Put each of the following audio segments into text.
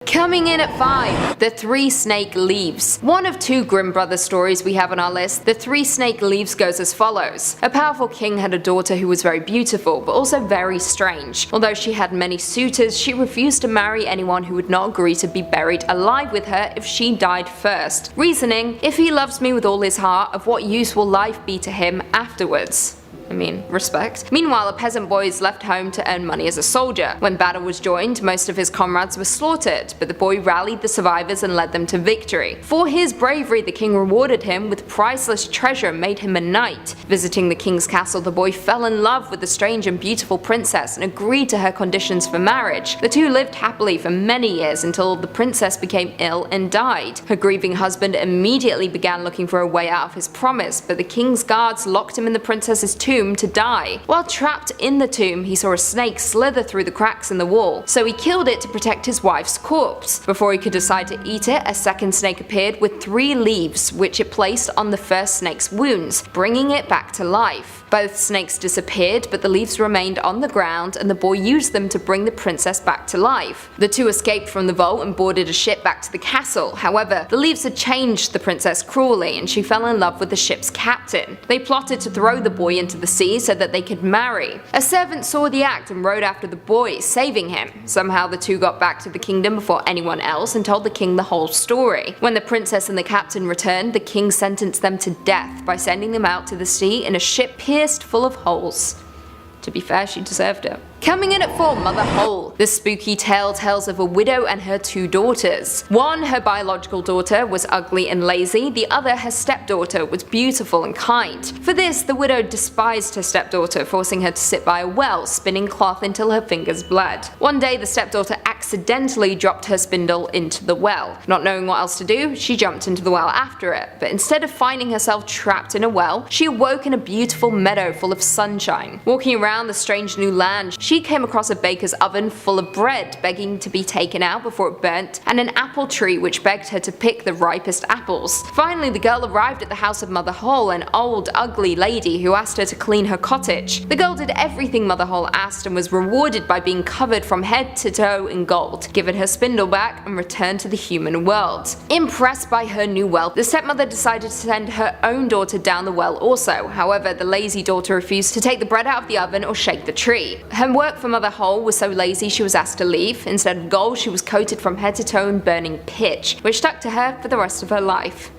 Coming in at 5, The Three Snake Leaves. One of 2 Grimm brothers stories we have on our list, The Three Snake Leaves goes as follows. A powerful king had a daughter who was very beautiful, but also very strange. Although she had many suitors, she refused to marry anyone who would not agree to be buried alive with her if she died first. Reasoning, if he loves me with all his heart, of what use will life be to him afterwards? I mean, respect. Meanwhile, a peasant boy is left home to earn money as a soldier. When battle was joined, most of his comrades were slaughtered, but the boy rallied the survivors and led them to victory. For his bravery, the king rewarded him with priceless treasure and made him a knight. Visiting the king's castle, the boy fell in love with the strange and beautiful princess and agreed to her conditions for marriage. The two lived happily for many years until the princess became ill and died. Her grieving husband immediately began looking for a way out of his promise, but the king's guards locked him in the princess's tomb to die. While trapped in the tomb, he saw a snake slither through the cracks in the wall, so he killed it to protect his wife's corpse. Before he could decide to eat it, a second snake appeared with 3 leaves, which it placed on the first snake's wounds, bringing it back to life. Both snakes disappeared, but the leaves remained on the ground, and the boy used them to bring the princess back to life. The two escaped from the vault and boarded a ship back to the castle. However, the leaves had changed the princess cruelly, and she fell in love with the ship's captain. They plotted to throw the boy into the sea so that they could marry. A servant saw the act and rode after the boy, saving him. Somehow the two got back to the kingdom before anyone else and told the king the whole story. When the princess and the captain returned, the king sentenced them to death by sending them out to the sea in a ship pierced full of holes. To be fair, she deserved it. Coming in at 4, Mother Hole. This spooky tale tells of a widow and her 2 daughters. One, her biological daughter, was ugly and lazy. The other, her stepdaughter, was beautiful and kind. For this, the widow despised her stepdaughter, forcing her to sit by a well, spinning cloth until her fingers bled. One day, the stepdaughter accidentally dropped her spindle into the well. Not knowing what else to do, she jumped into the well after it, but instead of finding herself trapped in a well, she awoke in a beautiful meadow full of sunshine. Walking around the strange new land, she came across a baker's oven full of bread, begging to be taken out before it burnt, and an apple tree which begged her to pick the ripest apples. Finally, the girl arrived at the house of Mother Hole, an old, ugly lady who asked her to clean her cottage. The girl did everything Mother Hole asked and was rewarded by being covered from head to toe in gold, given her spindle back, and returned to the human world. Impressed by her new wealth, the stepmother decided to send her own daughter down the well also. However, the lazy daughter refused to take the bread out of the oven or shake the tree. Her work for Mother Hole was so lazy she was asked to leave. Instead of gold, she was coated from head to toe in burning pitch, which stuck to her for the rest of her life.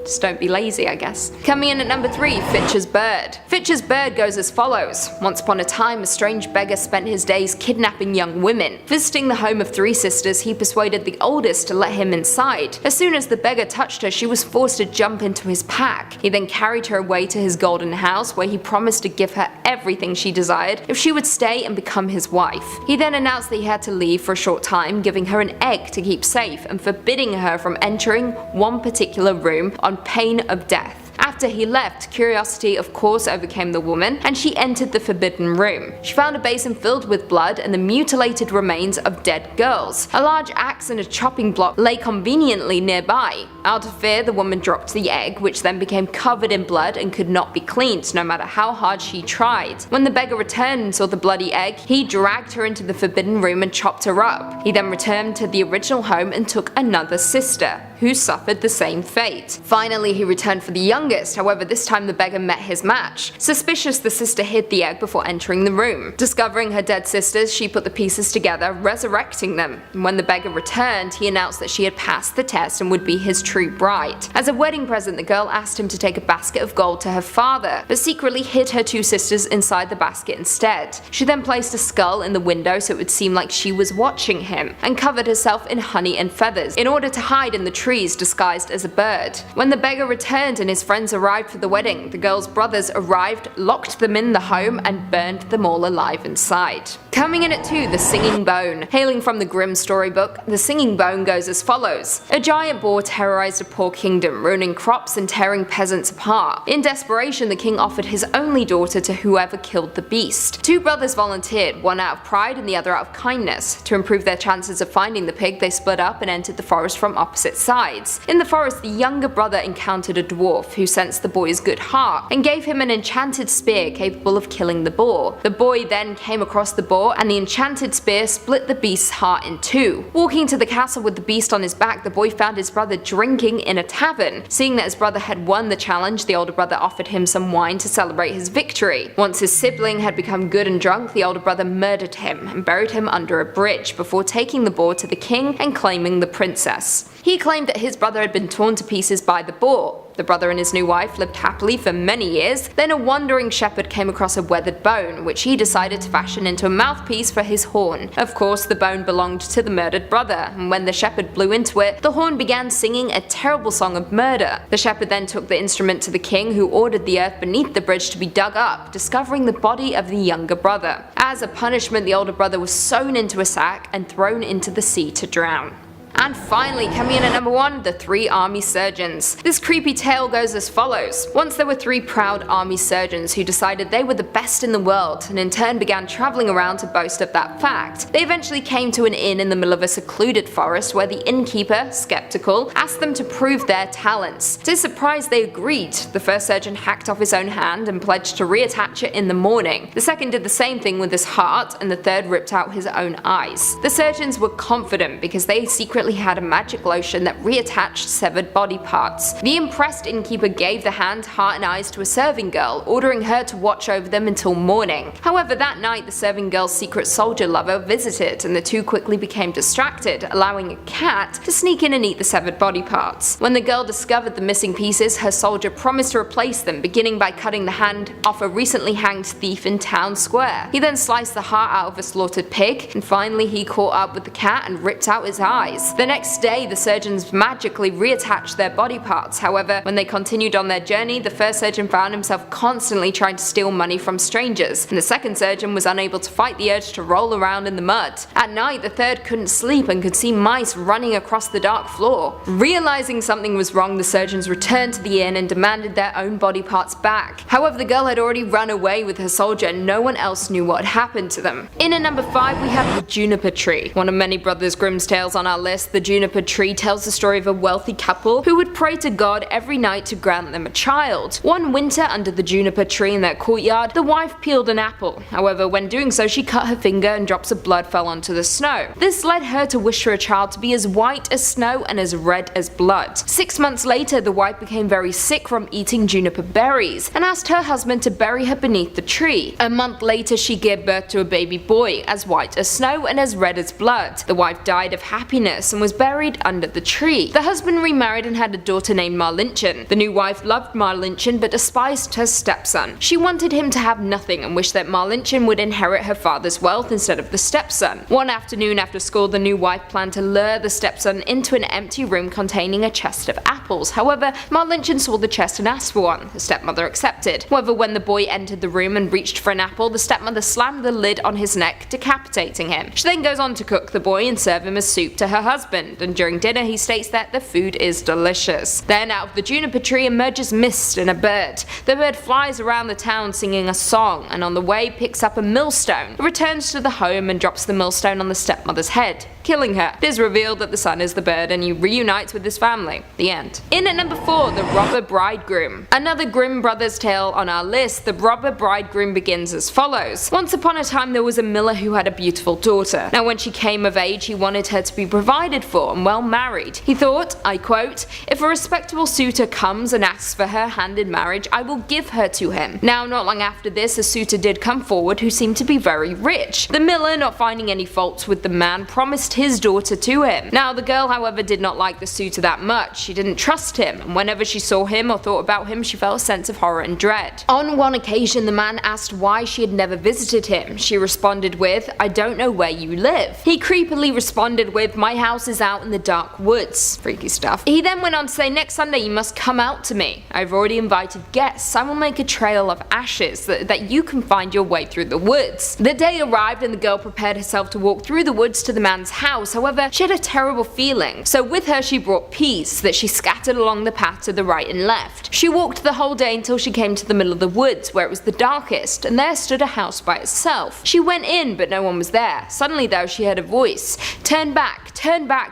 Just don't be lazy, I guess. Coming in at number 3, Fitch's Bird. Fitch's Bird goes as follows. Once upon a time, a strange beggar spent his days kidnapping young women. Visiting the home of 3 sisters, he persuaded the oldest to let him inside. As soon as the beggar touched her, she was forced to jump into his pack. He then carried her away to his golden house, where he promised to give her everything she desired if she would stay and become his wife. He then announced that he had to leave for a short time, giving her an egg to keep safe and forbidding her from entering one particular room on pain of death. After he left, curiosity of course overcame the woman, and she entered the forbidden room. She found a basin filled with blood and the mutilated remains of dead girls. A large axe and a chopping block lay conveniently nearby. Out of fear, the woman dropped the egg, which then became covered in blood and could not be cleaned, no matter how hard she tried. When the beggar returned and saw the bloody egg, he dragged her into the forbidden room and chopped her up. He then returned to the original home and took another sister, who suffered the same fate. Finally, he returned for the youngest, however this time the beggar met his match. Suspicious, the sister hid the egg before entering the room. Discovering her dead sisters, she put the pieces together, resurrecting them. When the beggar returned, he announced that she had passed the test and would be his true bride. As a wedding present, the girl asked him to take a basket of gold to her father, but secretly hid her 2 sisters inside the basket instead. She then placed a skull in the window so it would seem like she was watching him, and covered herself in honey and feathers in order to hide in the trees disguised as a bird. When the beggar returned and his friends arrived for the wedding, the girl's brothers arrived, locked them in the home, and burned them all alive inside. Coming in at 2, The Singing Bone. Hailing from the Grimm storybook, The Singing Bone goes as follows. A giant boar terrorized a poor kingdom, ruining crops and tearing peasants apart. In desperation, the king offered his only daughter to whoever killed the beast. 2 brothers volunteered, one out of pride and the other out of kindness. To improve their chances of finding the pig, they split up and entered the forest from opposite sides. In the forest, the younger brother encountered a dwarf, who sent sensed the boy's good heart and gave him an enchanted spear capable of killing the boar. The boy then came across the boar and the enchanted spear split the beast's heart in two. Walking to the castle with the beast on his back, the boy found his brother drinking in a tavern. Seeing that his brother had won the challenge, the older brother offered him some wine to celebrate his victory. Once his sibling had become good and drunk, the older brother murdered him and buried him under a bridge before taking the boar to the king and claiming the princess. He claimed that his brother had been torn to pieces by the boar. The brother and his new wife lived happily for many years. Then a wandering shepherd came across a weathered bone, which he decided to fashion into a mouthpiece for his horn. Of course, the bone belonged to the murdered brother, and when the shepherd blew into it, the horn began singing a terrible song of murder. The shepherd then took the instrument to the king, who ordered the earth beneath the bridge to be dug up, discovering the body of the younger brother. As a punishment, the older brother was sewn into a sack and thrown into the sea to drown. And finally, coming in at number 1, the 3 army surgeons. This creepy tale goes as follows. Once there were 3 proud army surgeons who decided they were the best in the world and in turn began traveling around to boast of that fact. They eventually came to an inn in the middle of a secluded forest where the innkeeper, skeptical, asked them to prove their talents. To his surprise, they agreed. The first surgeon hacked off his own hand and pledged to reattach it in the morning. The second did the same thing with his heart, and the third ripped out his own eyes. The surgeons were confident because they secretly had a magic lotion that reattached severed body parts. The impressed innkeeper gave the hand, heart and eyes to a serving girl, ordering her to watch over them until morning. However, that night the serving girl's secret soldier lover visited and the two quickly became distracted, allowing a cat to sneak in and eat the severed body parts. When the girl discovered the missing pieces, her soldier promised to replace them, beginning by cutting the hand off a recently hanged thief in town square. He then sliced the heart out of a slaughtered pig, and finally he caught up with the cat and ripped out his eyes. The next day, the surgeons magically reattached their body parts. However, when they continued on their journey, the first surgeon found himself constantly trying to steal money from strangers, and the second surgeon was unable to fight the urge to roll around in the mud. At night, the third couldn't sleep and could see mice running across the dark floor. Realizing something was wrong, the surgeons returned to the inn and demanded their own body parts back. However, the girl had already run away with her soldier and no one else knew what had happened to them. In at number 5, we have the Juniper Tree. One of many Brothers Grimm's tales on our list, the Juniper Tree tells the story of a wealthy couple who would pray to God every night to grant them a child. One winter, under the juniper tree in their courtyard, the wife peeled an apple. However, when doing so, she cut her finger and drops of blood fell onto the snow. This led her to wish for a child to be as white as snow and as red as blood. 6 months later, the wife became very sick from eating juniper berries and asked her husband to bury her beneath the tree. A month later, she gave birth to a baby boy, as white as snow and as red as blood. The wife died of happiness and was buried under the tree. The husband remarried and had a daughter named Marlinchen. The new wife loved Marlinchen but despised her stepson. She wanted him to have nothing and wished that Marlinchen would inherit her father's wealth instead of the stepson. One afternoon after school, the new wife planned to lure the stepson into an empty room containing a chest of apples. However, Marlinchen saw the chest and asked for one. The stepmother accepted. However, when the boy entered the room and reached for an apple, the stepmother slammed the lid on his neck, decapitating him. She then goes on to cook the boy and serve him as soup to her husband, and during dinner he states that the food is delicious. Then out of the juniper tree emerges mist and a bird. The bird flies around the town singing a song, and on the way picks up a millstone. It returns to the home and drops the millstone on the stepmother's head, killing her. It is revealed that the son is the bird and he reunites with his family. The end. In at number 4, the Robber Bridegroom. Another Grimm brothers tale on our list, the Robber Bridegroom begins as follows. Once upon a time there was a miller who had a beautiful daughter. Now when she came of age, he wanted her to be provided for and well married. He thought, I quote, "If a respectable suitor comes and asks for her hand in marriage, I will give her to him." Now not long after this, a suitor did come forward who seemed to be very rich. The miller, not finding any faults with the man, promised his daughter to him. Now the girl, however, did not like the suitor that much. She didn't trust him, and whenever she saw him or thought about him, she felt a sense of horror and dread. On one occasion, the man asked why she had never visited him. She responded with, "I don't know where you live." He creepily responded with, "My house is out in the dark woods." Freaky stuff. He then went on to say, "Next Sunday you must come out to me. I've already invited guests. I will make a trail of ashes that you can find your way through the woods." The day arrived and the girl prepared herself to walk through the woods to the man's house. However, she had a terrible feeling, so with her she brought peas that she scattered along the path to the right and left. She walked the whole day until she came to the middle of the woods where it was the darkest, and there stood a house by itself. She went in, but no one was there. Suddenly though, she heard a voice. Turn back,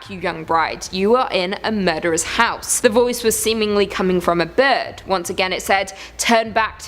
you young bride. You are in a murderer's house." The voice was seemingly coming from a bird. Once again it said, turn back,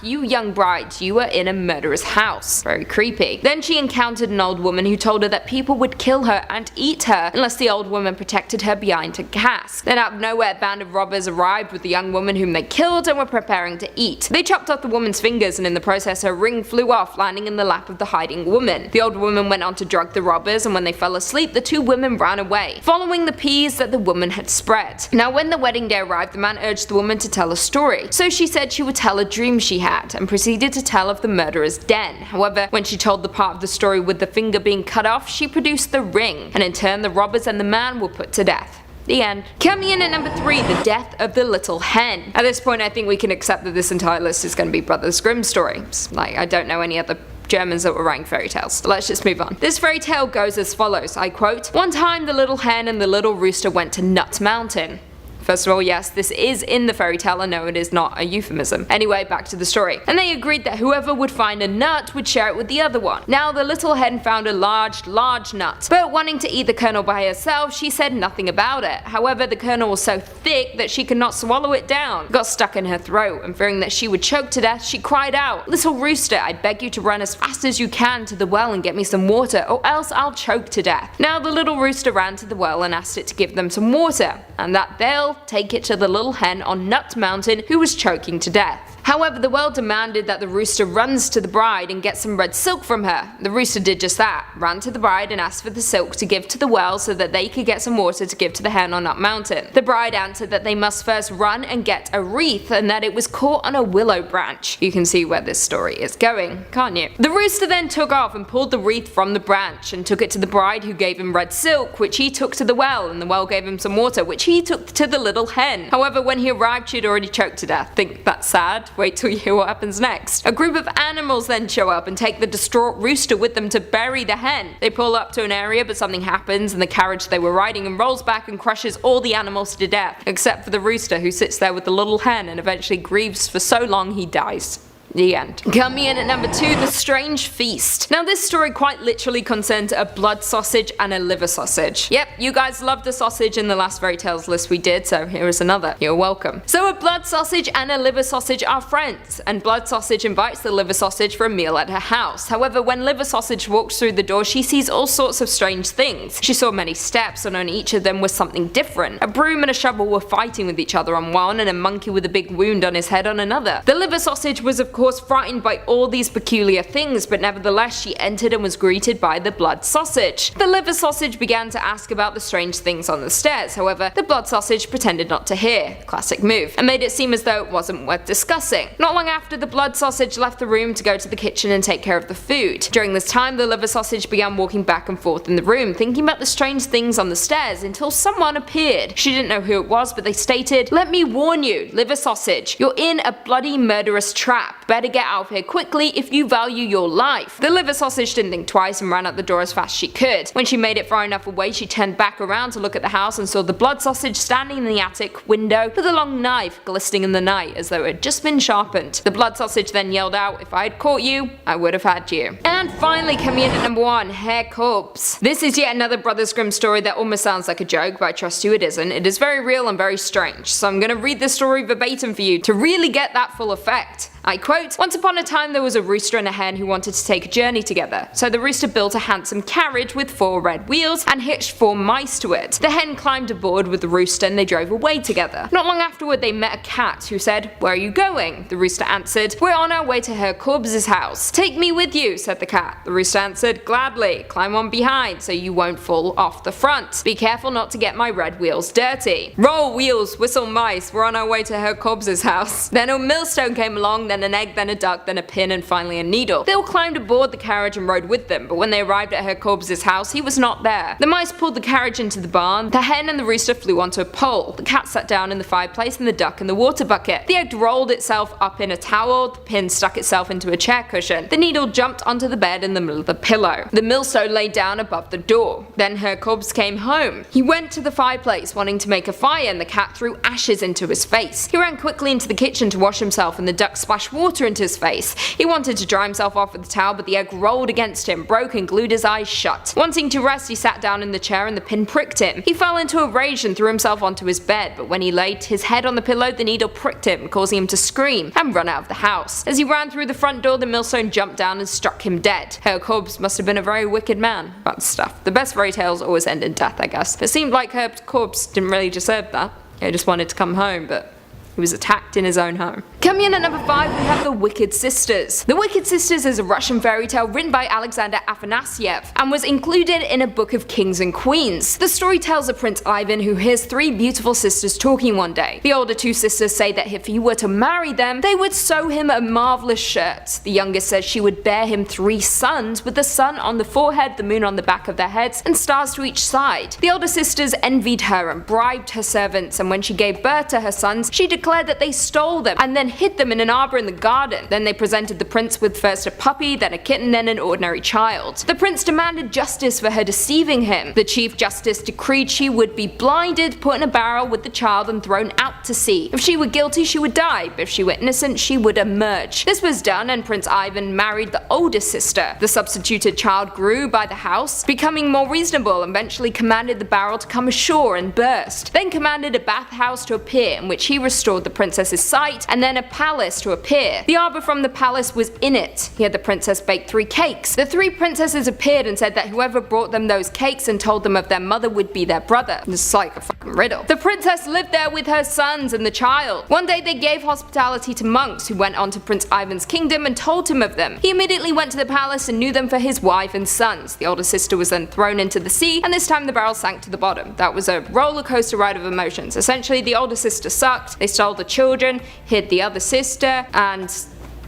you young bride. You are in a murderer's house." Very creepy. Then she encountered an old woman who told her that people would kill her and eat her unless the old woman protected her behind a cask. Then out of nowhere, a band of robbers arrived with the young woman whom they killed and were preparing to eat. They chopped off the woman's fingers, and in the process her ring flew off, landing in the lap of the hiding woman. The old woman went on to drug the robbers, and when they fell asleep, the two women ran away, following the peas that the woman had spread. Now when the wedding day arrived, the man urged the woman to tell a story. So she said she would tell a dream she had, and proceeded to tell of the murderer's den. However, when she told the part of the story with the finger being cut off, she produced the ring, and in turn the robbers and the man were put to death. The end. Coming in at number 3, the death of the Little Hen. At this point I think we can accept that this entire list is going to be Brothers Grimm stories. Like, I don't know any other Germans that were writing fairy tales. So let's just move on. This fairy tale goes as follows, I quote, "One time the little hen and the little rooster went to Nut Mountain." First of all, yes, this is in the fairy tale, and no, it is not a euphemism. Anyway, back to the story. And they agreed that whoever would find a nut would share it with the other one. Now the little hen found a large nut, but wanting to eat the kernel by herself, she said nothing about it. However, the kernel was so thick that she could not swallow it down. It got stuck in her throat, and fearing that she would choke to death, she cried out, "Little rooster, I beg you to run as fast as you can to the well and get me some water, or else I'll choke to death." Now the little rooster ran to the well and asked it to give them some water, and that they'll take it to the little hen on Nut Mountain who was choking to death. However, the well demanded that the rooster runs to the bride and get some red silk from her. The rooster did just that, ran to the bride and asked for the silk to give to the well so that they could get some water to give to the hen on Nut Mountain. The bride answered that they must first run and get a wreath, and that it was caught on a willow branch. You can see where this story is going, can't you? The rooster then took off and pulled the wreath from the branch and took it to the bride, who gave him red silk, which he took to the well, and the well gave him some water, which he took to the little hen. However, when he arrived, she had already choked to death. Think that's sad? Wait till you hear what happens next. A group of animals then show up and take the distraught rooster with them to bury the hen. They pull up to an area, but something happens and the carriage they were riding and rolls back and crushes all the animals to death, except for the rooster, who sits there with the little hen and eventually grieves for so long he dies. The end. Coming in at number 2, The Strange Feast. Now this story quite literally concerns a blood sausage and a liver sausage. Yep, you guys loved the sausage in the last fairy tales list we did, so here is another. You're welcome. So a blood sausage and a liver sausage are friends, and blood sausage invites the liver sausage for a meal at her house. However, when liver sausage walks through the door, she sees all sorts of strange things. She saw many steps, and on each of them was something different. A broom and a shovel were fighting with each other on one, and a monkey with a big wound on his head on another. The liver sausage was of course frightened by all these peculiar things, but nevertheless she entered and was greeted by the blood sausage. The liver sausage began to ask about the strange things on the stairs. However, the blood sausage pretended not to hear, classic move, and made it seem as though it wasn't worth discussing. Not long after, the blood sausage left the room to go to the kitchen and take care of the food. During this time, the liver sausage began walking back and forth in the room, thinking about the strange things on the stairs, until someone appeared. She didn't know who it was, but they stated, "Let me warn you, liver sausage, you're in a bloody murderous trap. Better get out of here quickly if you value your life." The liver sausage didn't think twice and ran out the door as fast as she could. When she made it far enough away, she turned back around to look at the house and saw the blood sausage standing in the attic window with a long knife glistening in the night as though it had just been sharpened. The blood sausage then yelled out, "If I had caught you, I would have had you." And finally, coming in at number 1, Herr Korbes. This is yet another Brothers Grimm story that almost sounds like a joke, but I trust you it isn't. It is very real and very strange, so I'm gonna read this story verbatim for you to really get that full effect. I quote, "Once upon a time there was a rooster and a hen who wanted to take a journey together. So the rooster built a handsome carriage with 4 red wheels and hitched 4 mice to it. The hen climbed aboard with the rooster and they drove away together. Not long afterward they met a cat who said, 'Where are you going?' The rooster answered, 'We're on our way to Herr Korbes' house.' 'Take me with you,' said the cat. The rooster answered, 'Gladly. Climb on behind so you won't fall off the front. Be careful not to get my red wheels dirty.' Roll wheels, whistle mice, we're on our way to Herr Korbes' house. Then a millstone came along, then an egg, then a duck, then a pin, and finally a needle. They all climbed aboard the carriage and rode with them, but when they arrived at Herr Korbes' house, he was not there. The mice pulled the carriage into the barn, the hen and the rooster flew onto a pole, the cat sat down in the fireplace, and the duck in the water bucket. The egg rolled itself up in a towel, the pin stuck itself into a chair cushion, the needle jumped onto the bed in the middle of the pillow. The millstone lay down above the door. Then Herr Korbes came home. He went to the fireplace wanting to make a fire, and the cat threw ashes into his face. He ran quickly into the kitchen to wash himself, and the duck splashed water into his face. He wanted to dry himself off with the towel, but the egg rolled against him, broke, and glued his eyes shut. Wanting to rest, he sat down in the chair and the pin pricked him. He fell into a rage and threw himself onto his bed, but when he laid his head on the pillow, the needle pricked him, causing him to scream and run out of the house. As he ran through the front door, the millstone jumped down and struck him dead. Herr Korbes must have been a very wicked man. Bad stuff. The best fairy tales always end in death, I guess. It seemed like Herr Korbes didn't really deserve that. He just wanted to come home, but he was attacked in his own home. Coming in at number 5, we have The Wicked Sisters. The Wicked Sisters is a Russian fairy tale written by Alexander Afanasyev and was included in a book of kings and queens. The story tells of Prince Ivan who hears 3 beautiful sisters talking one day. The older 2 sisters say that if he were to marry them, they would sew him a marvelous shirt. The youngest says she would bear him 3 sons, with the sun on the forehead, the moon on the back of their heads, and stars to each side. The older sisters envied her and bribed her servants, and when she gave birth to her sons, she declared that they stole them and then hid them in an arbor in the garden. Then they presented the prince with first a puppy, then a kitten, then an ordinary child. The prince demanded justice for her deceiving him. The chief justice decreed she would be blinded, put in a barrel with the child, and thrown out to sea. If she were guilty, she would die, but if she were innocent, she would emerge. This was done, and Prince Ivan married the oldest sister. The substituted child grew by the house, becoming more reasonable, and eventually commanded the barrel to come ashore and burst. Then commanded a bathhouse to appear, in which he restored the princess's sight, and then a palace to appear. The arbor from the palace was in it. He had the princess bake 3 cakes. The 3 princesses appeared and said that whoever brought them those cakes and told them of their mother would be their brother. This is like a fucking riddle. The princess lived there with her sons and the child. One day they gave hospitality to monks who went on to Prince Ivan's kingdom and told him of them. He immediately went to the palace and knew them for his wife and sons. The older sister was then thrown into the sea, and this time the barrel sank to the bottom. That was a roller coaster ride of emotions. Essentially, the older sister sucked, they stole the children, hid the other sister, and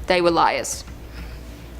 they were liars.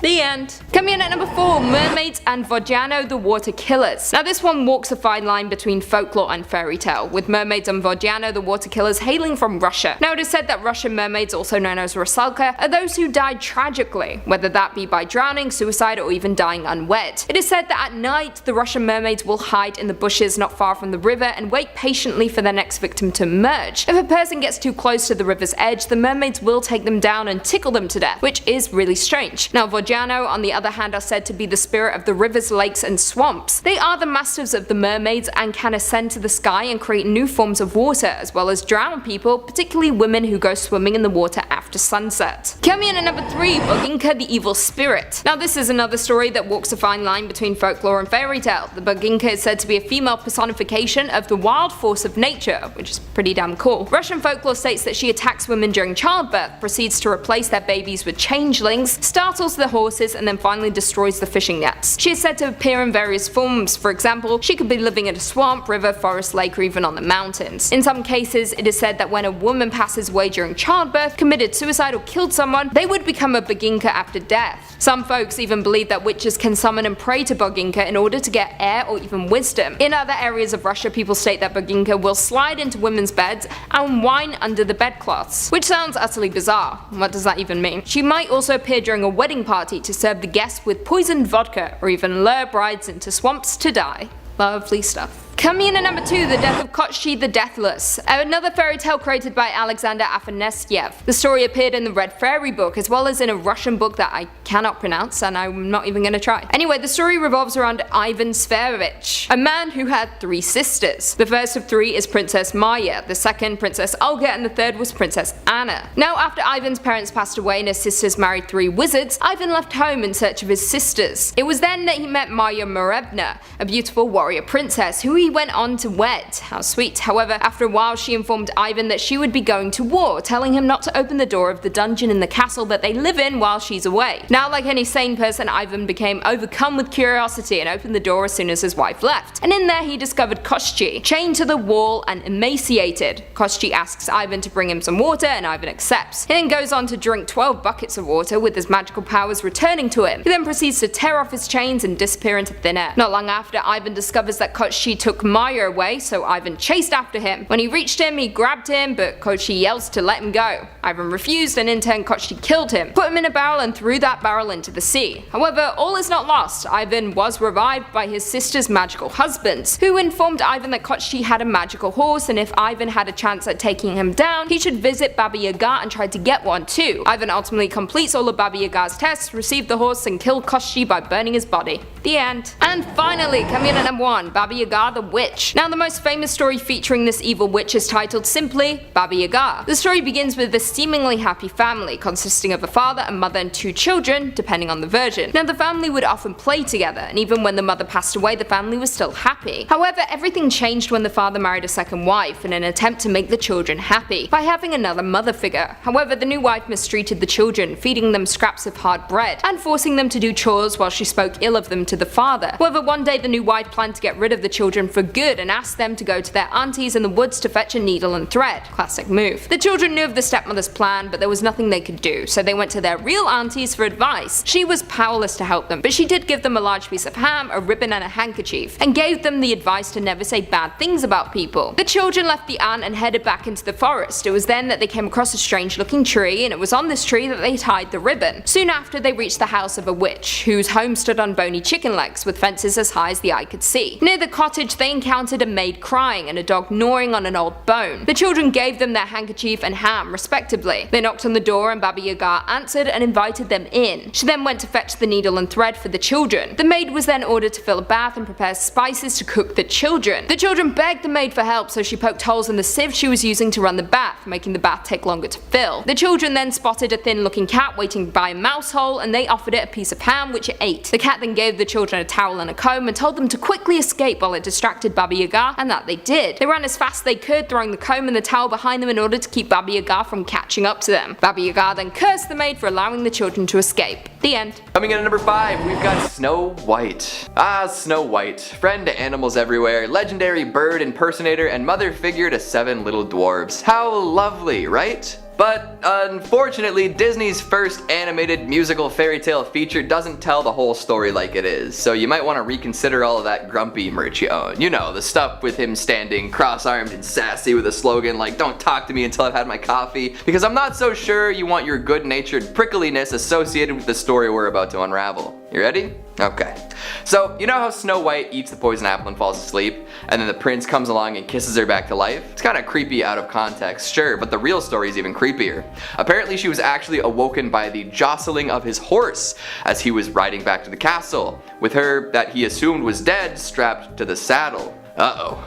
The end. Coming in at number 4, Mermaids and Vodiano the Water Killers. Now this one walks a fine line between folklore and fairy tale, with Mermaids and Vodiano the Water Killers hailing from Russia. Now it is said that Russian mermaids, also known as Rusalka, are those who died tragically, whether that be by drowning, suicide, or even dying unwed. It is said that at night the Russian mermaids will hide in the bushes not far from the river and wait patiently for their next victim to emerge. If a person gets too close to the river's edge, the mermaids will take them down and tickle them to death, which is really strange. Now Vodiano, on the other hand, are said to be the spirit of the rivers, lakes, and swamps. They are the masters of the mermaids and can ascend to the sky and create new forms of water, as well as drown people, particularly women who go swimming in the water after sunset. Coming in at number 3, Boginka the Evil Spirit. Now this is another story that walks a fine line between folklore and fairy tale. The Boginka is said to be a female personification of the wild force of nature, which is pretty damn cool. Russian folklore states that she attacks women during childbirth, proceeds to replace their babies with changelings, startles the horses, and then finally destroys the fishing nets. She is said to appear in various forms. For example, she could be living in a swamp, river, forest, lake, or even on the mountains. In some cases, it is said that when a woman passes away during childbirth, committed suicide, or killed someone, they would become a Boginka after death. Some folks even believe that witches can summon and pray to Boginka in order to get air or even wisdom. In other areas of Russia, people state that Boginka will slide into women's beds and whine under the bedcloths, which sounds utterly bizarre. What does that even mean? She might also appear during a wedding party to serve the guests with poisoned vodka, or even lure brides into swamps to die. Lovely stuff. Coming in at number 2, The Death of Koschei the Deathless, another fairy tale created by Alexander Afanasyev. The story appeared in the Red Fairy book, as well as in a Russian book that I cannot pronounce, and I'm not even gonna try. Anyway, the story revolves around Ivan Sferovich, a man who had 3 sisters. The first of 3 is Princess Maya, the second Princess Olga, and the third was Princess Anna. Now after Ivan's parents passed away and his sisters married 3 wizards, Ivan left home in search of his sisters. It was then that he met Maya Morevna, a beautiful warrior princess, who he went on to wed. How sweet. However, after a while she informed Ivan that she would be going to war, telling him not to open the door of the dungeon in the castle that they live in while she's away. Now, like any sane person, Ivan became overcome with curiosity and opened the door as soon as his wife left. And in there he discovered Koschei, chained to the wall and emaciated. Koschei asks Ivan to bring him some water and Ivan accepts. He then goes on to drink 12 buckets of water with his magical powers returning to him. He then proceeds to tear off his chains and disappear into thin air. Not long after, Ivan discovers that Koschei took Maya away, so Ivan chased after him. When he reached him, he grabbed him, but Koschei yells to let him go. Ivan refused, and in turn Koschei killed him, put him in a barrel and threw that barrel into the sea. However, all is not lost. Ivan was revived by his sister's magical husbands, who informed Ivan that Koschei had a magical horse, and if Ivan had a chance at taking him down, he should visit Baba Yaga and try to get one too. Ivan ultimately completes all of Baba Yaga's tests, received the horse, and killed Koschei by burning his body. The end. And finally, coming in at number 1, Baba Yaga the Witch. Now, the most famous story featuring this evil witch is titled simply Baba Yaga. The story begins with a seemingly happy family, consisting of a father, a mother, and 2 children, depending on the version. Now, the family would often play together, and even when the mother passed away, the family was still happy. However, everything changed when the father married a second wife in an attempt to make the children happy, by having another mother figure. However, the new wife mistreated the children, feeding them scraps of hard bread, and forcing them to do chores while she spoke ill of them to the father. However, one day the new wife planned to get rid of the children for good and asked them to go to their aunties in the woods to fetch a needle and thread. Classic move. The children knew of the stepmother's plan, but there was nothing they could do, so they went to their real aunties for advice. She was powerless to help them, but she did give them a large piece of ham, a ribbon, and a handkerchief, and gave them the advice to never say bad things about people. The children left the aunt and headed back into the forest. It was then that they came across a strange looking tree, and it was on this tree that they tied the ribbon. Soon after, they reached the house of a witch, whose home stood on bony chicken legs with fences as high as the eye could see. Near the cottage, they encountered a maid crying and a dog gnawing on an old bone. The children gave them their handkerchief and ham, respectively. They knocked on the door and Baba Yaga answered and invited them in. She then went to fetch the needle and thread for the children. The maid was then ordered to fill a bath and prepare spices to cook the children. The children begged the maid for help, so she poked holes in the sieve she was using to run the bath, making the bath take longer to fill. The children then spotted a thin looking cat waiting by a mouse hole, and they offered it a piece of ham, which it ate. The cat then gave the children a towel and a comb and told them to quickly escape while it distracted Baba Yaga, and that they did. They ran as fast as they could, throwing the comb and the towel behind them in order to keep Baba Yaga from catching up to them. Baba Yaga then cursed the maid for allowing the children to escape. The end. Coming in at number 5, we've got Snow White. Ah, Snow White, friend to animals everywhere, legendary bird impersonator, and mother figure to 7 little dwarves. How lovely, right? But unfortunately, Disney's first animated musical fairy tale feature doesn't tell the whole story like it is, so you might want to reconsider all of that grumpy merch you own. You know, the stuff with him standing cross-armed and sassy with a slogan like "Don't talk to me until I've had my coffee," because I'm not so sure you want your good-natured prickliness associated with the story we're about to unravel. You ready? Okay. So, you know how Snow White eats the poison apple and falls asleep, and then the prince comes along and kisses her back to life? It's kinda creepy out of context, sure, but the real story is even creepier. Apparently she was actually awoken by the jostling of his horse as he was riding back to the castle, with her, that he assumed was dead, strapped to the saddle. Uh-oh.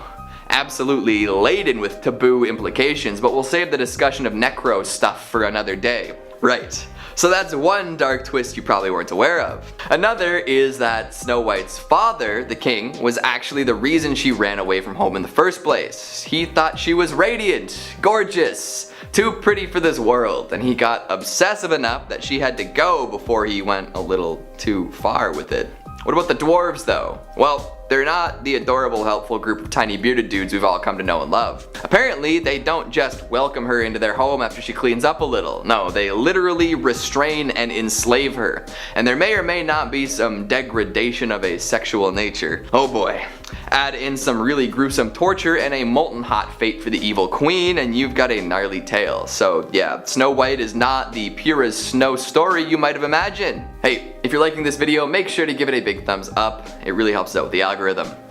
Absolutely laden with taboo implications, but we'll save the discussion of necro stuff for another day. Right. So that's one dark twist you probably weren't aware of. Another is that Snow White's father, the king, was actually the reason she ran away from home in the first place. He thought she was radiant, gorgeous, too pretty for this world, and he got obsessive enough that she had to go before he went a little too far with it. What about the dwarves though? Well, they're not the adorable, helpful group of tiny bearded dudes we've all come to know and love. Apparently, they don't just welcome her into their home after she cleans up a little. No, they literally restrain and enslave her. And there may or may not be some degradation of a sexual nature. Oh boy. Add in some really gruesome torture and a molten hot fate for the evil queen, and you've got a gnarly tale. So yeah, Snow White is not the pure as snow story you might have imagined. Hey, if you're liking this video, make sure to give it a big thumbs up. It really helps out with the algorithm.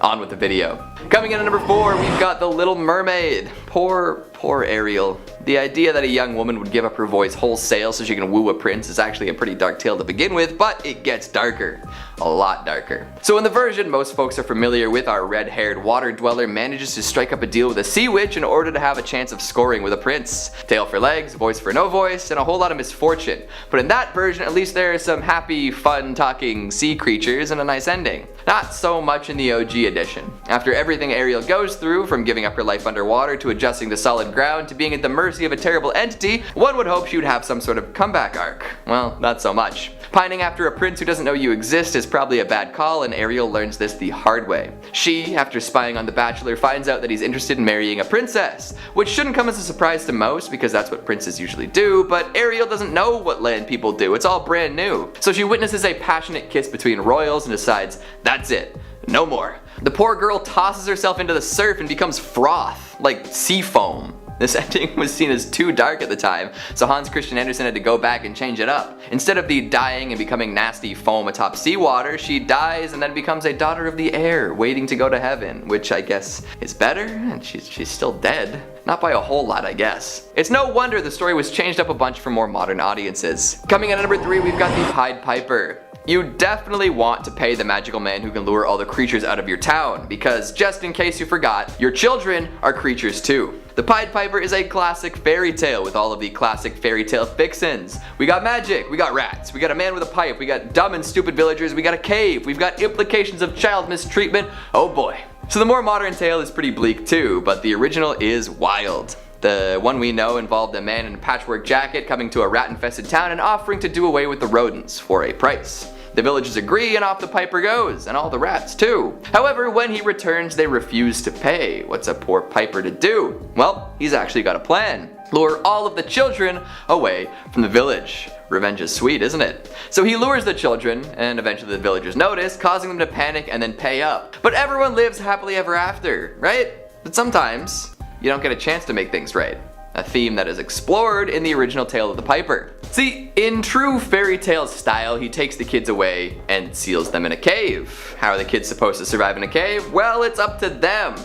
On with the video. Coming in at number 4, we've got The Little Mermaid. Poor Ariel. The idea that a young woman would give up her voice wholesale so she can woo a prince is actually a pretty dark tale to begin with, but it gets darker. A lot darker. So in the version most folks are familiar with, our red-haired water dweller manages to strike up a deal with a sea witch in order to have a chance of scoring with a prince. Tail for legs, voice for no voice, and a whole lot of misfortune. But in that version, at least there are some happy, fun-talking sea creatures and a nice ending. Not so much in the OG edition. After everything Ariel goes through, from giving up her life underwater to adjusting to solid ground to being at the mercy of a terrible entity, one would hope she would have some sort of comeback arc. Well, not so much. Pining after a prince who doesn't know you exist is probably a bad call, and Ariel learns this the hard way. She, after spying on the Bachelor, finds out that he's interested in marrying a princess, which shouldn't come as a surprise to most because that's what princes usually do, but Ariel doesn't know what land people do, it's all brand new. So she witnesses a passionate kiss between royals and decides, that's it, no more. The poor girl tosses herself into the surf and becomes froth, like sea foam. This ending was seen as too dark at the time, so Hans Christian Andersen had to go back and change it up. Instead of the dying and becoming nasty foam atop seawater, she dies and then becomes a daughter of the air, waiting to go to heaven, which I guess is better, and she's still dead. Not by a whole lot, I guess. It's no wonder the story was changed up a bunch for more modern audiences. Coming in at number 3, we've got the Pied Piper. You definitely want to pay the magical man who can lure all the creatures out of your town, because just in case you forgot, your children are creatures too. The Pied Piper is a classic fairy tale with all of the classic fairy tale fixins. We got magic, we got rats, we got a man with a pipe, we got dumb and stupid villagers, we got a cave, we've got implications of child mistreatment, oh boy. So the more modern tale is pretty bleak too, but the original is wild. The one we know involved a man in a patchwork jacket coming to a rat-infested town and offering to do away with the rodents for a price. The villagers agree and off the Piper goes, and all the rats too. However, when he returns they refuse to pay. What's a poor Piper to do? Well, he's actually got a plan. Lure all of the children away from the village. Revenge is sweet, isn't it? So he lures the children, and eventually the villagers notice, causing them to panic and then pay up. But everyone lives happily ever after, right? But sometimes you don't get a chance to make things right. A theme that is explored in the original tale of the Piper. See, in true fairy tale style, he takes the kids away and seals them in a cave. How are the kids supposed to survive in a cave? Well, it's up to them.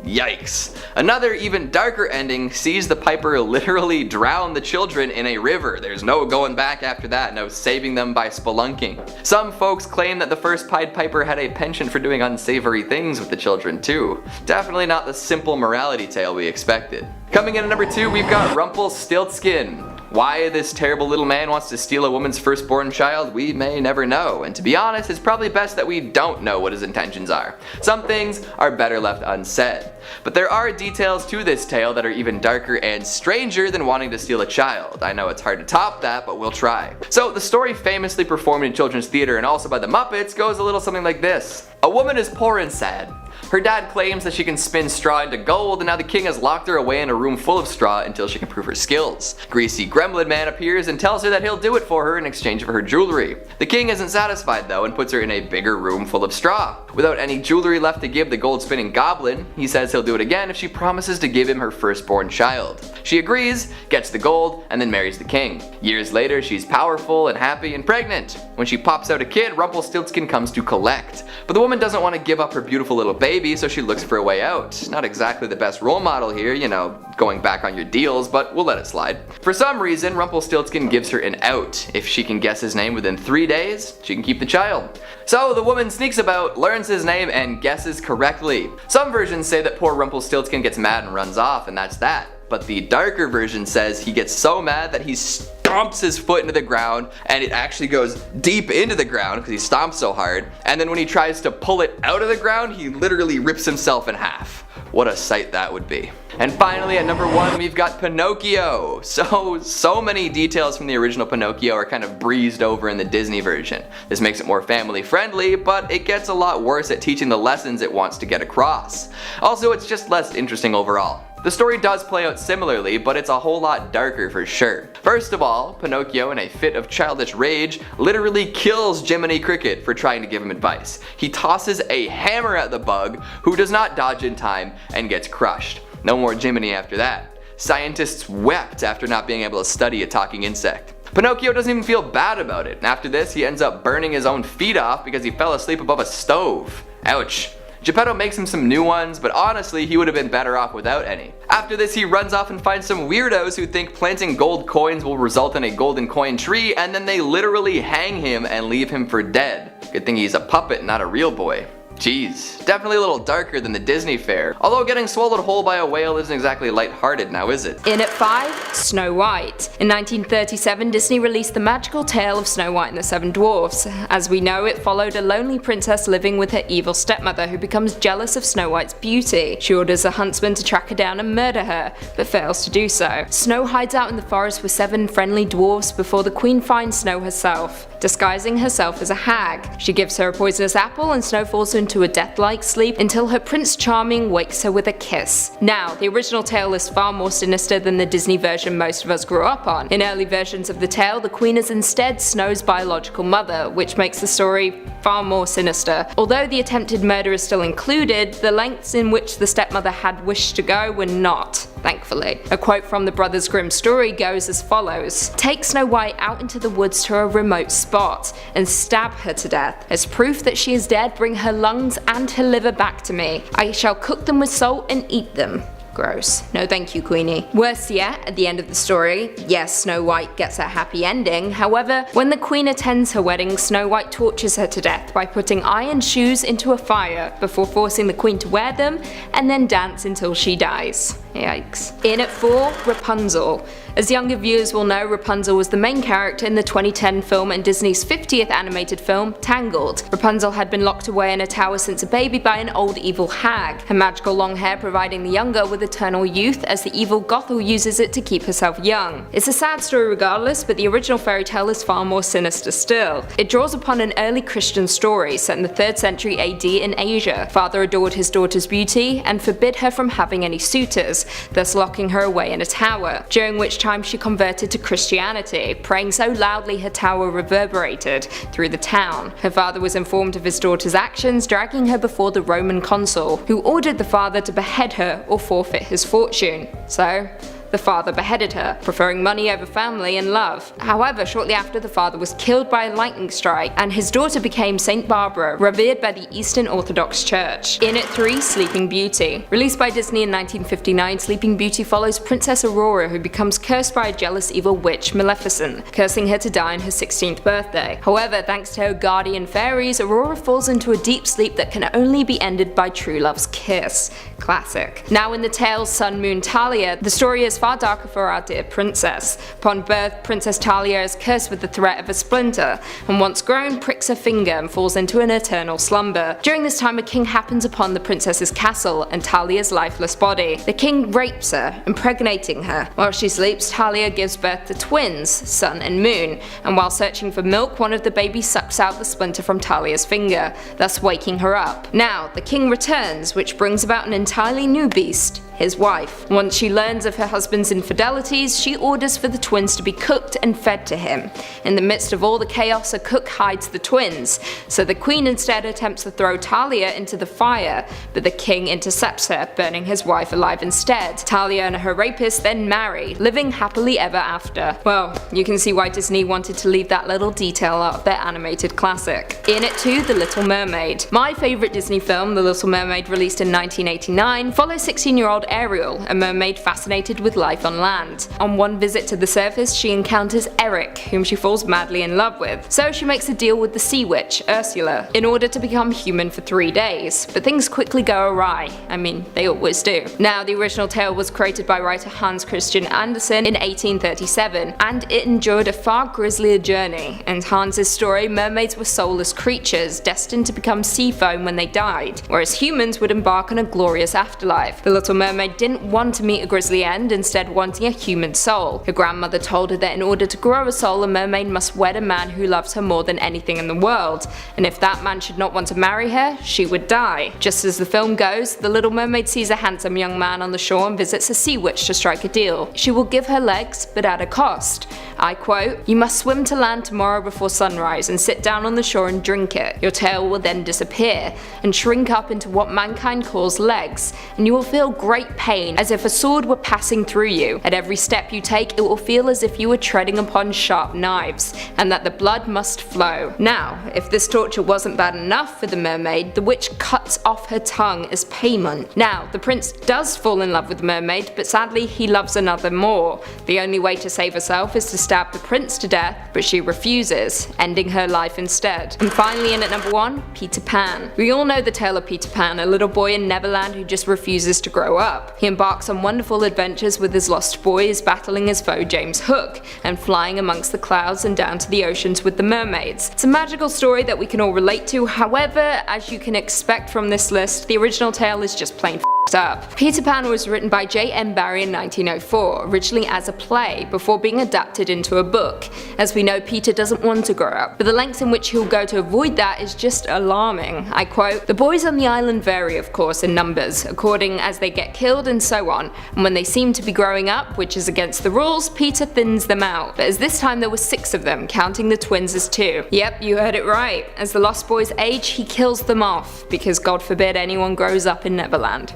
Yikes. Another even darker ending sees the Piper literally drown the children in a river. There's no going back after that, no saving them by spelunking. Some folks claim that the first Pied Piper had a penchant for doing unsavory things with the children too. Definitely not the simple morality tale we expected. Coming in at number 2, we've got Rumpelstiltskin. Why this terrible little man wants to steal a woman's firstborn child, we may never know, and to be honest, it's probably best that we don't know what his intentions are. Some things are better left unsaid. But there are details to this tale that are even darker and stranger than wanting to steal a child. I know it's hard to top that, but we'll try. So the story, famously performed in children's theater and also by the Muppets, goes a little something like this. A woman is poor and sad. Her dad claims that she can spin straw into gold, and now the king has locked her away in a room full of straw until she can prove her skills. Greasy gremlin man appears and tells her that he'll do it for her in exchange for her jewelry. The king isn't satisfied though and puts her in a bigger room full of straw. Without any jewelry left to give the gold spinning goblin, he says he'll do it again if she promises to give him her firstborn child. She agrees, gets the gold, and then marries the king. Years later, she's powerful and happy and pregnant. When she pops out a kid, Rumpelstiltskin comes to collect. But the woman doesn't want to give up her beautiful little baby, so she looks for a way out. Not exactly the best role model here, you know, going back on your deals, but we'll let it slide. For some reason, Rumpelstiltskin gives her an out. If she can guess his name within 3 days, she can keep the child. So the woman sneaks about, learns his name, and guesses correctly. Some versions say that poor Rumpelstiltskin gets mad and runs off, and that's that. But the darker version says he gets so mad that he stomps his foot into the ground, and it actually goes deep into the ground because he stomps so hard. And then when he tries to pull it out of the ground, he literally rips himself in half. What a sight that would be. And finally, at number 1, we've got Pinocchio. So many details from the original Pinocchio are kind of breezed over in the Disney version. This makes it more family friendly, but it gets a lot worse at teaching the lessons it wants to get across. Also, it's just less interesting overall. The story does play out similarly, but it's a whole lot darker for sure. First of all, Pinocchio, in a fit of childish rage, literally kills Jiminy Cricket for trying to give him advice. He tosses a hammer at the bug, who does not dodge in time and gets crushed. No more Jiminy after that. Scientists wept after not being able to study a talking insect. Pinocchio doesn't even feel bad about it. After this, he ends up burning his own feet off because he fell asleep above a stove. Ouch. Geppetto makes him some new ones, but honestly he would have been better off without any. After this, he runs off and finds some weirdos who think planting gold coins will result in a golden coin tree, and then they literally hang him and leave him for dead. Good thing he's a puppet, not a real boy. Geez, definitely a little darker than the Disney fare. Although getting swallowed whole by a whale isn't exactly lighthearted now, is it? In at 5, Snow White. In 1937, Disney released the magical tale of Snow White and the Seven Dwarfs. As we know, it followed a lonely princess living with her evil stepmother who becomes jealous of Snow White's beauty. She orders a huntsman to track her down and murder her, but fails to do so. Snow hides out in the forest with 7 friendly dwarfs before the queen finds Snow herself, disguising herself as a hag. She gives her a poisonous apple and Snow falls into a death-like sleep until her Prince Charming wakes her with a kiss. Now, the original tale is far more sinister than the Disney version most of us grew up on. In early versions of the tale, the queen is instead Snow's biological mother, which makes the story far more sinister. Although the attempted murder is still included, the lengths in which the stepmother had wished to go were not, thankfully. A quote from the Brothers Grimm story goes as follows: "Take Snow White out into the woods to a remote spot and stab her to death. As proof that she is dead, bring her lungs and her liver back to me. I shall cook them with salt and eat them." Gross. No thank you, Queenie. Worse yet, at the end of the story, yes, Snow White gets a happy ending. However, when the queen attends her wedding, Snow White tortures her to death by putting iron shoes into a fire before forcing the queen to wear them and then dance until she dies. Yikes. In at 4, Rapunzel. As younger viewers will know, Rapunzel was the main character in the 2010 film and Disney's 50th animated film, Tangled. Rapunzel had been locked away in a tower since a baby by an old evil hag, her magical long hair providing the younger with eternal youth as the evil Gothel uses it to keep herself young. It's a sad story regardless, but the original fairy tale is far more sinister still. It draws upon an early Christian story set in the 3rd century AD in Asia. Father adored his daughter's beauty and forbid her from having any suitors, thus locking her away in a tower, during which time she converted to Christianity, praying so loudly her tower reverberated through the town. Her father was informed of his daughter's actions, dragging her before the Roman consul, who ordered the father to behead her or forfeit his fortune. So, the father beheaded her, preferring money over family and love. However, shortly after, the father was killed by a lightning strike, and his daughter became Saint Barbara, revered by the Eastern Orthodox Church. In at 3, Sleeping Beauty. Released by Disney in 1959, Sleeping Beauty follows Princess Aurora, who becomes cursed by a jealous evil witch, Maleficent, cursing her to die on her 16th birthday. However, thanks to her guardian fairies, Aurora falls into a deep sleep that can only be ended by true love's kiss. Classic. Now in the tale Sun, Moon, Talia, the story is far darker for our dear princess. Upon birth, Princess Talia is cursed with the threat of a splinter, and once grown, pricks her finger and falls into an eternal slumber. During this time, a king happens upon the princess's castle and Talia's lifeless body. The king rapes her, impregnating her. While she sleeps, Talia gives birth to twins, Sun and Moon, and while searching for milk, one of the babies sucks out the splinter from Talia's finger, thus waking her up. Now, the king returns, which brings about an entirely new beast, his wife. Once she learns of her husband's infidelities, she orders for the twins to be cooked and fed to him. In the midst of all the chaos, a cook hides the twins, so the queen instead attempts to throw Talia into the fire, but the king intercepts her, burning his wife alive instead. Talia and her rapist then marry, living happily ever after. Well, you can see why Disney wanted to leave that little detail out of their animated classic. In at 2, The Little Mermaid. My favourite Disney film, The Little Mermaid, released in 1989, follows 16-year-old Ariel, a mermaid fascinated with life on land. On one visit to the surface, she encounters Eric, whom she falls madly in love with, so she makes a deal with the sea witch, Ursula, in order to become human for 3 days. But things quickly go awry. I mean, they always do. Now, the original tale was created by writer Hans Christian Andersen in 1837, and it endured a far grislier journey. In Hans's story, mermaids were soulless creatures, destined to become sea foam when they died, whereas humans would embark on a glorious afterlife. The Little Mermaid didn't want to meet a grisly end, instead wanting a human soul. Her grandmother told her that in order to grow a soul, a mermaid must wed a man who loves her more than anything in the world, and if that man should not want to marry her, she would die. Just as the film goes, the Little Mermaid sees a handsome young man on the shore and visits a sea witch to strike a deal. She will give her legs, but at a cost. I quote, "You must swim to land tomorrow before sunrise and sit down on the shore and drink it. Your tail will then disappear and shrink up into what mankind calls legs, legs, and you will feel great pain as if a sword were passing through you. At every step you take, it will feel as if you were treading upon sharp knives, and that the blood must flow. Now, if this torture wasn't bad enough for the mermaid, the witch cuts off her tongue as payment. Now, the prince does fall in love with the mermaid, but sadly he loves another more. The only way to save herself is to stab the prince to death, but she refuses, ending her life instead. And finally in at number 1, Peter Pan. We all know the tale of Peter Pan, a little boy in Neverland who just refuses to grow up. He embarks on wonderful adventures with his lost boys, battling his foe James Hook, and flying amongst the clouds and down to the oceans with the mermaids. It's a magical story that we can all relate to, however, as you can expect from this list, the original tale is just plain up. Peter Pan was written by J.M. Barrie in 1904, originally as a play, before being adapted into a book. As we know, Peter doesn't want to grow up, but the lengths in which he'll go to avoid that is just alarming. I quote, "The boys on the island vary, of course, in numbers, according as they get killed and so on, and when they seem to be growing up, which is against the rules, Peter thins them out. But as this time there were 6 of them, counting the twins as 2. Yep, you heard it right. As the lost boys age, he kills them off, because God forbid anyone grows up in Neverland."